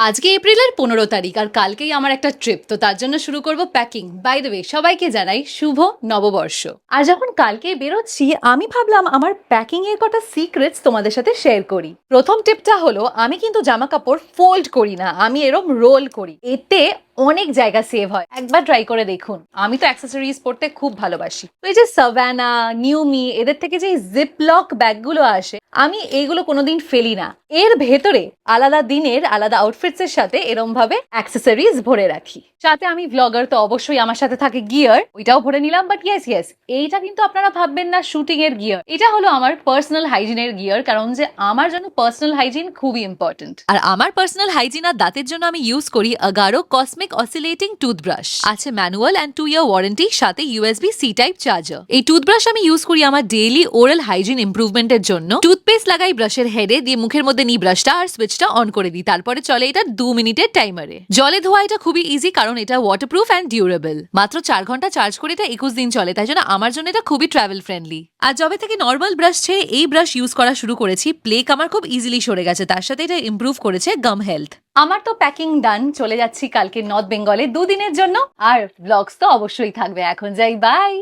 আজকে এপ্রিলের 15 তারিখ আর কালকেই আমার একটা ট্রিপ, তো তার জন্য শুরু করব প্যাকিং। বাই দ্য ওয়ে, সবাইকে জানাই শুভ নববর্ষ। আর যখন কালকে বেরোচ্ছি আমি ভাবলাম আমার প্যাকিং এর কটা সিক্রেটস তোমাদের সাথে শেয়ার করি। প্রথম টিপটা হলো, আমি কিন্তু জামা কাপড় ফোল্ড করি না, আমি এরকম রোল করি। এতে অনেক জায়গা সেভ হয়, একবার ট্রাই করে দেখুন। আমি তো অ্যাক্সেসরিজ পরতে খুব ভালোবাসি, তো এই যে সাভানা, নিউমি, এদের থেকে যে জিপলক ব্যাগগুলো আসে, আমি এইগুলো কোনোদিন ফেলি না। এর ভেতরে আলাদা দিনের আলাদা আউটফিটস এর সাথে এরম ভাবে অ্যাক্সেসরিজ ভরে রাখি। সাথে আমি ভ্লগার, তো অবশ্যই আমার সাথে থাকে গিয়ার, ওইটাও ভরে নিলাম। বাট ইয়েস, এইটা কিন্তু আপনারা ভাববেন না শুটিং এর গিয়ার, এটা হলো আমার পার্সোনাল হাইজিনের গিয়ার, কারণ যে আমার জন্য পার্সোনাল হাইজিন খুবই ইম্পর্টেন্ট। আর আমার পার্সোনাল হাইজিন আর দাঁতের জন্য আমি ইউজ করি আগারো কসমিক অসিলেটিং টুথব্রাশ। আছে ম্যানুয়াল অ্যান্ড 2 ইয়ার ওয়ারেন্টি, সাথে ইউএসবি সি টাইপ চার্জার। এই টুথব্রাশ আমি ইউজ করি আমার ডেইলি ওরাল হাইজিন ইমপ্রুভমেন্টের জন্য। টুথপেস্ট লাগাই ব্রাশের হেডে, দিয়ে মুখের মধ্যে নিই ব্রাশটা আর সুইচটা অন করে দিই, তারপরে চলে এটা 2 মিনিটের টাইমারে। জলে ধোয়া এটা খুবই ইজি, কারণ এটা ওয়াটারপ্রুফ অ্যান্ড ডিউরেবল। মাত্র 4 ঘন্টা চার্জ করে এটা 21 দিন চলে, তাই জন্য আমার জন্য এটা খুবই ট্রাভেল ফ্রেন্ডলি। আর যবে থেকে নর্মাল ব্রাশ ছেড়ে এই ব্রাশ ইউজ করা শুরু করেছি, প্লেক আমার খুব ইজিলি সরে গেছে, তার সাথে এটা ইমপ্রুভ করেছে গাম হেলথ। আমার তো প্যাকিং ডান, চলে যাচ্ছি কালকে নর্থ বেঙ্গলে 2 দিনের জন্য। আর ব্লগস তো অবশ্যই থাকবে। এখন যাই, বাই।